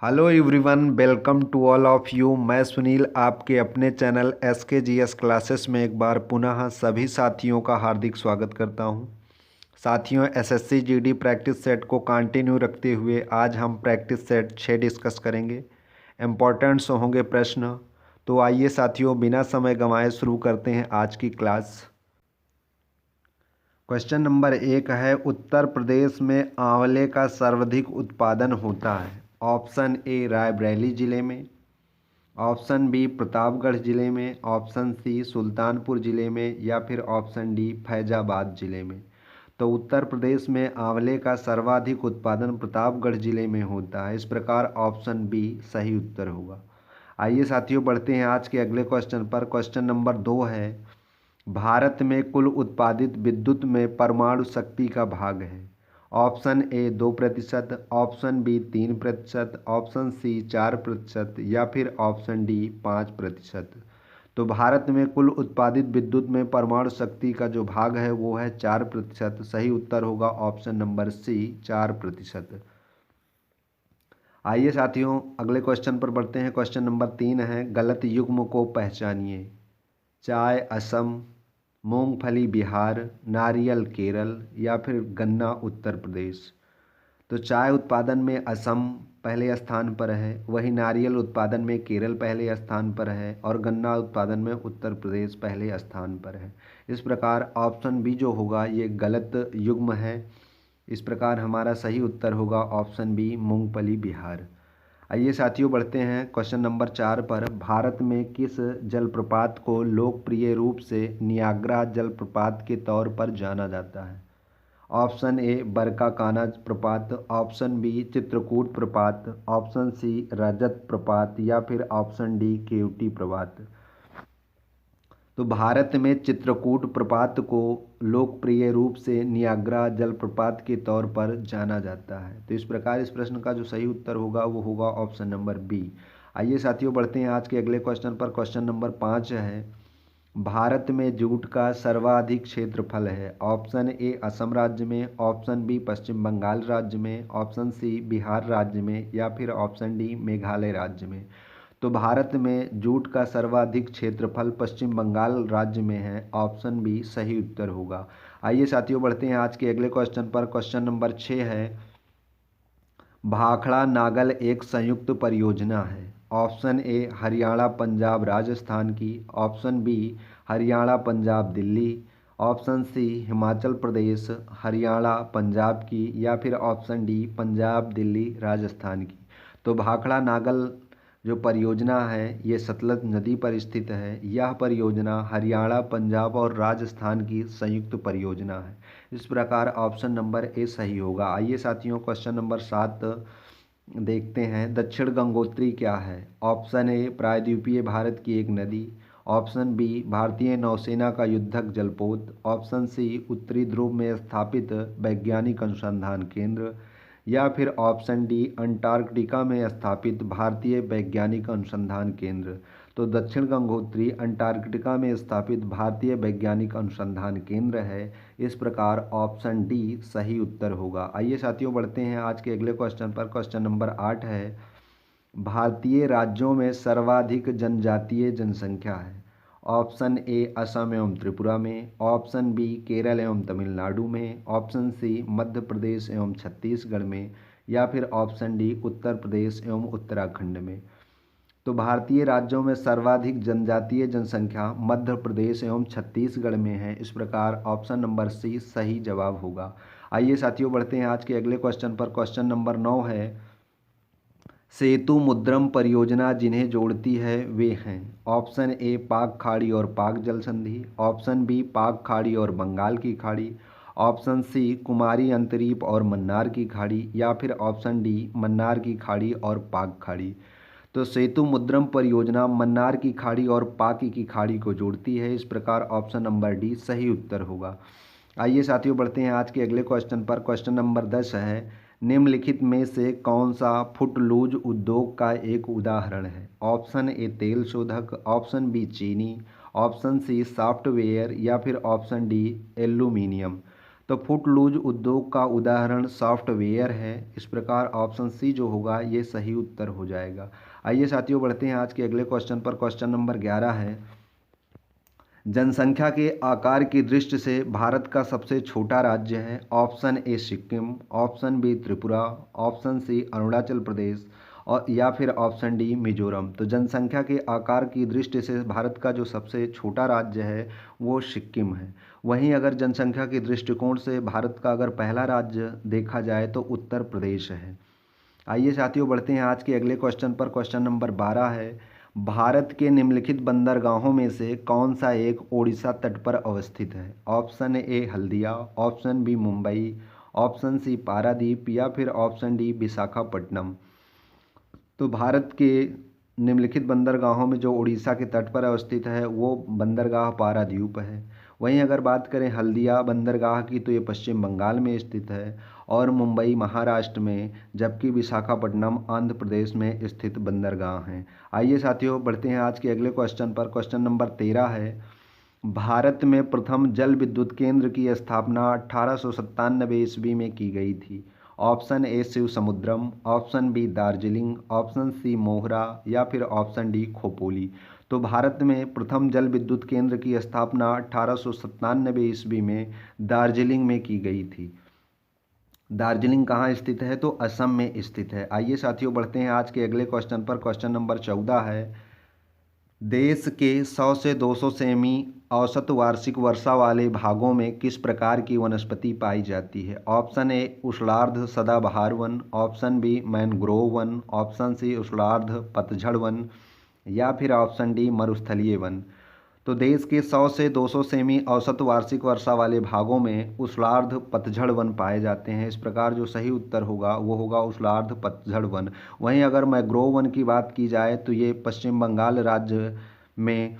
Hello everyone, welcome to all of you. मैं सुनील आपके अपने चैनल SKGS क्लासेस में एक बार पुनः सभी साथियों का हार्दिक स्वागत करता हूं। साथियों, SSC GD प्रैक्टिस सेट को कंटिन्यू रखते हुए आज हम प्रैक्टिस सेट 6 डिस्कस करेंगे। इम्पोर्टेंट्स होंगे प्रश्न। तो आइए साथियों, बिना समय गंवाए शुरू करते हैं आज की क्लास। क्वेश्चन नंबर 1 है, उत्तर प्रदेश में आंवले का सर्वाधिक उत्पादन होता है। ऑप्शन ए रायबरेली ज़िले में, ऑप्शन बी प्रतापगढ़ ज़िले में, ऑप्शन सी सुल्तानपुर ज़िले में या फिर ऑप्शन डी फैजाबाद ज़िले में। तो उत्तर प्रदेश में आंवले का सर्वाधिक उत्पादन प्रतापगढ़ ज़िले में होता है। इस प्रकार ऑप्शन बी सही उत्तर होगा। आइए साथियों, बढ़ते हैं आज के अगले क्वेश्चन पर। क्वेश्चन नंबर 2 है, भारत में कुल उत्पादित विद्युत में परमाणु शक्ति का भाग है। Option A 2%, option B 3%, option C 4% या फिर ऑप्शन डी 5%। तो भारत में कुल उत्पादित विद्युत में परमाणु शक्ति का जो भाग है वो है 4%। सही उत्तर होगा ऑप्शन नंबर सी 4%। आइए साथियों, अगले क्वेश्चन पर बढ़ते हैं। क्वेश्चन नंबर 3 है, गलत युग्म को पहचानिए। चाय असम, मूंगफली बिहार, नारियल केरल या फिर गन्ना उत्तर प्रदेश। तो चाय उत्पादन में असम पहले स्थान पर है, वहीं नारियल उत्पादन में केरल पहले स्थान पर है और गन्ना उत्पादन में उत्तर प्रदेश पहले स्थान पर है। इस प्रकार ऑप्शन बी जो होगा ये गलत युग्म है। इस प्रकार हमारा सही उत्तर होगा ऑप्शन बी मूंगफली बिहार। आइए साथियों, बढ़ते हैं क्वेश्चन नंबर 4 पर। भारत में किस जलप्रपात को लोकप्रिय रूप से नियाग्रा जलप्रपात के तौर पर जाना जाता है। ऑप्शन ए बरका काना प्रपात, ऑप्शन बी चित्रकूट प्रपात, ऑप्शन सी रजत प्रपात या फिर ऑप्शन डी केवटी प्रपात। तो भारत में चित्रकूट प्रपात को लोकप्रिय रूप से नियाग्रा जलप्रपात के तौर पर जाना जाता है। तो इस प्रकार इस प्रश्न का जो सही उत्तर होगा वो होगा ऑप्शन नंबर बी। आइए साथियों, बढ़ते हैं आज के अगले क्वेश्चन पर। क्वेश्चन नंबर 5 है, भारत में जूट का सर्वाधिक क्षेत्रफल है। ऑप्शन ए असम राज्य में, ऑप्शन बी पश्चिम बंगाल राज्य में, ऑप्शन सी बिहार राज्य में या फिर ऑप्शन डी मेघालय राज्य में। तो भारत में जूट का सर्वाधिक क्षेत्रफल पश्चिम बंगाल राज्य में है। ऑप्शन बी सही उत्तर होगा। आइए साथियों, बढ़ते हैं आज के अगले क्वेश्चन पर। क्वेश्चन नंबर 6 है, भाखड़ा नागल एक संयुक्त परियोजना है। ऑप्शन ए हरियाणा पंजाब राजस्थान की, option B Haryana Punjab Delhi, option C Himachal Pradesh Haryana Punjab की या फिर ऑप्शन डी पंजाब दिल्ली राजस्थान की। तो भाखड़ा नागल जो परियोजना है ये सतलज नदी पर स्थित है। यह परियोजना हरियाणा पंजाब और राजस्थान की संयुक्त परियोजना है। इस प्रकार ऑप्शन नंबर ए सही होगा। आइए साथियों, क्वेश्चन नंबर 7 देखते हैं। दक्षिण गंगोत्री क्या है। ऑप्शन ए प्रायद्वीपीय भारत की एक नदी, ऑप्शन बी भारतीय नौसेना का युद्धक जलपोत, ऑप्शन सी उत्तरी ध्रुव में स्थापित वैज्ञानिक अनुसंधान केंद्र या फिर ऑप्शन डी अंटार्कटिका में स्थापित भारतीय वैज्ञानिक अनुसंधान केंद्र। तो दक्षिण गंगोत्री अंटार्कटिका में स्थापित भारतीय वैज्ञानिक अनुसंधान केंद्र है। इस प्रकार ऑप्शन डी सही उत्तर होगा। आइए साथियों, बढ़ते हैं आज के अगले क्वेश्चन पर। क्वेश्चन नंबर 8 है, भारतीय राज्यों में सर्वाधिक जनजातीय जनसंख्या है। ऑप्शन ए असम एवं त्रिपुरा में, ऑप्शन बी केरल एवं तमिलनाडु में, ऑप्शन सी मध्य प्रदेश एवं छत्तीसगढ़ में या फिर ऑप्शन डी उत्तर प्रदेश एवं उत्तराखंड में। तो भारतीय राज्यों में सर्वाधिक जनजातीय जनसंख्या मध्य प्रदेश एवं छत्तीसगढ़ में है। इस प्रकार ऑप्शन नंबर सी सही जवाब होगा। आइए साथियों, बढ़ते हैं आज के अगले क्वेश्चन पर। क्वेश्चन नंबर 9 है, सेतु मुद्रम परियोजना जिन्हें जोड़ती है वे हैं। ऑप्शन ए पाक खाड़ी और पाक जल संधि, ऑप्शन बी पाक खाड़ी और बंगाल की खाड़ी, ऑप्शन सी कुमारी अंतरीप और मन्नार की खाड़ी या फिर ऑप्शन डी मन्नार की खाड़ी और पाक खाड़ी। तो सेतु मुद्रम परियोजना मन्नार की खाड़ी और पाक की खाड़ी को जोड़ती है। इस प्रकार ऑप्शन नंबर डी सही उत्तर होगा। आइए साथियों, बढ़ते हैं आज के अगले क्वेश्चन पर। क्वेश्चन नंबर 10 है, निम्नलिखित में से कौन सा फुटलूज उद्योग का एक उदाहरण है। ऑप्शन ए तेल शोधक, ऑप्शन बी चीनी, ऑप्शन सी सॉफ्टवेयर या फिर ऑप्शन डी एल्यूमिनियम। तो फुटलूज उद्योग का उदाहरण सॉफ्टवेयर है। इस प्रकार ऑप्शन सी जो होगा ये सही उत्तर हो जाएगा। आइए साथियों बढ़ते हैं आज के अगले क्वेश्चन पर। क्वेश्चन नंबर 11 है, जनसंख्या के आकार की दृष्टि से भारत का सबसे छोटा राज्य है। Option A Sikkim, option B Tripura, option C Arunachal Pradesh और या फिर ऑप्शन डी मिजोरम। तो जनसंख्या के आकार की दृष्टि से भारत का जो सबसे छोटा राज्य है वो सिक्किम है। वहीं अगर जनसंख्या के दृष्टिकोण से भारत का अगर पहला राज्य देखा जाए तो उत्तर प्रदेश है। आइए साथियों बढ़ते हैं आज के अगले क्वेश्चन पर। क्वेश्चन नंबर 12 है, भारत के निम्नलिखित बंदरगाहों में से कौन सा एक ओडिशा तट पर अवस्थित है। Option A Haldia, option B Mumbai, option C Paradip या फिर ऑप्शन डी विशाखापट्टनम। तो भारत के निम्नलिखित बंदरगाहों में जो उड़ीसा के तट पर अवस्थित है वो बंदरगाह पारादीप है। वहीं अगर बात करें हल्दिया बंदरगाह की तो ये पश्चिम बंगाल में स्थित है और मुंबई महाराष्ट्र में, जबकि विशाखापट्टनम आंध्र प्रदेश में स्थित बंदरगाह हैं। आइए साथियों बढ़ते हैं आज के अगले क्वेश्चन पर। क्वेश्चन नंबर 13 है, भारत में प्रथम जल विद्युत केंद्र की स्थापना 1897 ईस्वी में की गई थी। Option A Shivasamudram, option B Darjeeling, option C Mohra या फिर ऑप्शन डी खोपोली। तो भारत में प्रथम जल विद्युत केंद्र की स्थापना 1897 ईस्वी में दार्जिलिंग में की गई थी। दार्जिलिंग कहाँ स्थित है तो असम में स्थित है। आइए साथियों बढ़ते हैं आज के अगले क्वेश्चन पर। क्वेश्चन नंबर 14 है, देश के 100 से 200 सेमी औसत वार्षिक वर्षा वाले भागों में किस प्रकार की वनस्पति पाई जाती है। ऑप्शन ए उष्णार्ध सदाबहार वन, ऑप्शन बी मैनग्रोव वन, ऑप्शन सी उष्णार्ध पतझड़ वन या फिर ऑप्शन डी मरुस्थलीय वन। तो देश के 100 से 200 सेमी औसत वार्षिक वर्षा वाले भागों में उष्णार्ध पतझड़ वन पाए जाते हैं। इस प्रकार जो सही उत्तर होगा वो होगा उष्णार्ध पतझड़ वन। वहीं अगर मैंग्रोव वन की बात की जाए तो ये पश्चिम बंगाल राज्य में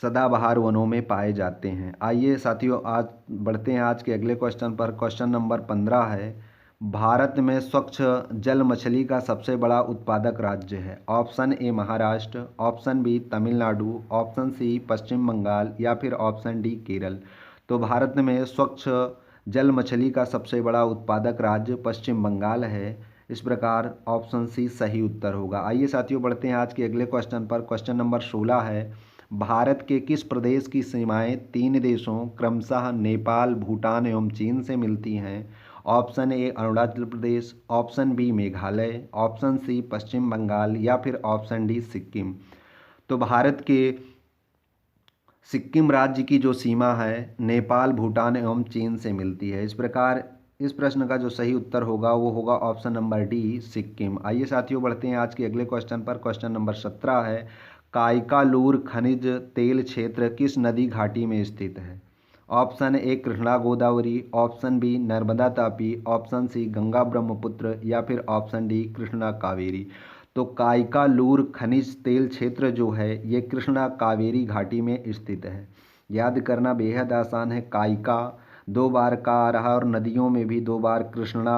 सदाबहार वनों में पाए जाते हैं। आइए साथियों आज बढ़ते हैं आज के अगले क्वेश्चन पर। क्वेश्चन नंबर 15 है, भारत में स्वच्छ जल मछली का सबसे बड़ा उत्पादक राज्य है। Option A Maharashtra, option B Tamil Nadu, option C Paschim Bangal या फिर ऑप्शन डी केरल। तो भारत में स्वच्छ जल मछली का सबसे बड़ा उत्पादक राज्य पश्चिम बंगाल है। इस प्रकार ऑप्शन सी सही उत्तर होगा। आइए साथियों बढ़ते हैं आज के अगले क्वेश्चन पर। क्वेश्चन नंबर 16 है, भारत के किस प्रदेश की सीमाएं 3 देशों क्रमशः नेपाल, भूटान एवं चीन से मिलती हैं। Option A Arunachal Pradesh, option B Meghalaya, option C Paschim Bangal या फिर ऑप्शन डी सिक्किम। तो भारत के सिक्किम राज्य की जो सीमा है नेपाल, भूटान एवं चीन से मिलती है। इस प्रकार इस प्रश्न का जो सही उत्तर होगा वो होगा ऑप्शन नंबर डी सिक्किम। आइए साथियों बढ़ते हैं आज के अगले क्वेश्चन पर। क्वेश्चन नंबर 17 है, काइकालूर खनिज तेल क्षेत्र किस नदी घाटी में स्थित है। Option A Krishna Godavari, option B Narmada Tapi, option C Ganga Brahmaputra या फिर ऑप्शन डी कृष्णा कावेरी। तो काइकालूर खनिज तेल क्षेत्र जो है ये कृष्णा कावेरी घाटी में स्थित है। याद करना बेहद आसान है, काइका 2 बार का आ रहा और नदियों में भी 2 बार कृष्णा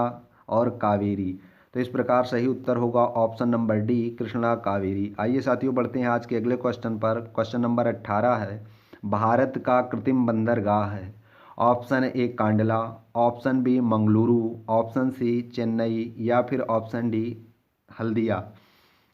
और कावेरी। तो इस प्रकार सही उत्तर होगा option number D Krishna Kaveri. आइए साथियों बढ़ते हैं आज के अगले क्वेश्चन पर। क्वेश्चन नंबर 18 है, भारत का कृत्रिम बंदरगाह है। Option A Kandla, option B Mangaluru, option C Chennai या फिर ऑप्शन डी हल्दिया।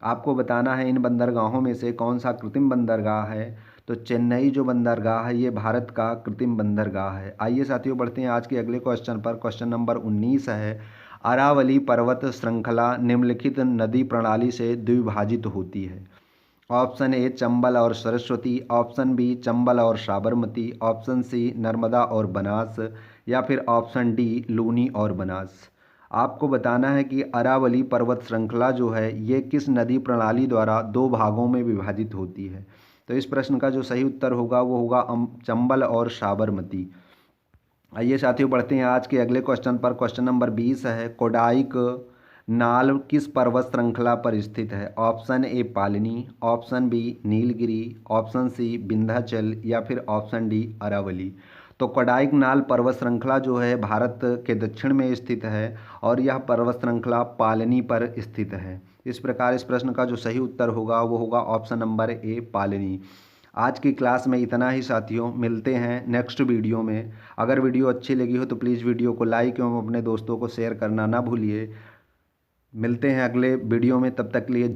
आपको बताना है इन बंदरगाहों में से कौन सा कृत्रिम बंदरगाह है। तो चेन्नई जो बंदरगाह है ये भारत का कृत्रिम बंदरगाह है। आइए साथियों बढ़ते हैं आज के अगले क्वेश्चन पर। क्वेश्चन नंबर 19 है, अरावली पर्वत श्रृंखला निम्नलिखित नदी प्रणाली से द्विभाजित होती है। ऑप्शन ए चंबल और सरस्वती, ऑप्शन बी चंबल और साबरमती, ऑप्शन सी नर्मदा और बनास या फिर ऑप्शन डी लूनी और बनास। आपको बताना है कि अरावली पर्वत श्रृंखला जो है ये किस नदी प्रणाली द्वारा 2 भागों में विभाजित होती है। तो इस प्रश्न का जो सही उत्तर होगा वो होगा चंबल और साबरमती। आइए साथियों बढ़ते हैं आज के अगले क्वेश्चन पर। क्वेश्चन नंबर 20 है, कोडाइक नाल किस पर्वत श्रृंखला पर स्थित है। Option A Palni, option B Nilgiri, option C Vindhyachal या फिर ऑप्शन डी अरावली। तो कोडाइक नाल पर्वत श्रृंखला जो है भारत के दक्षिण में स्थित है और यह पर्वत श्रृंखला पालिनी पर स्थित है। इस प्रकार इस प्रश्न का जो सही उत्तर होगा वो होगा ऑप्शन नंबर ए पालिनी। आज की क्लास में इतना ही साथियों, मिलते हैं नेक्स्ट वीडियो में। अगर वीडियो अच्छी लगी हो तो प्लीज़ वीडियो को लाइक एवं अपने दोस्तों को शेयर करना ना भूलिए। मिलते हैं अगले वीडियो में, तब तक के लिए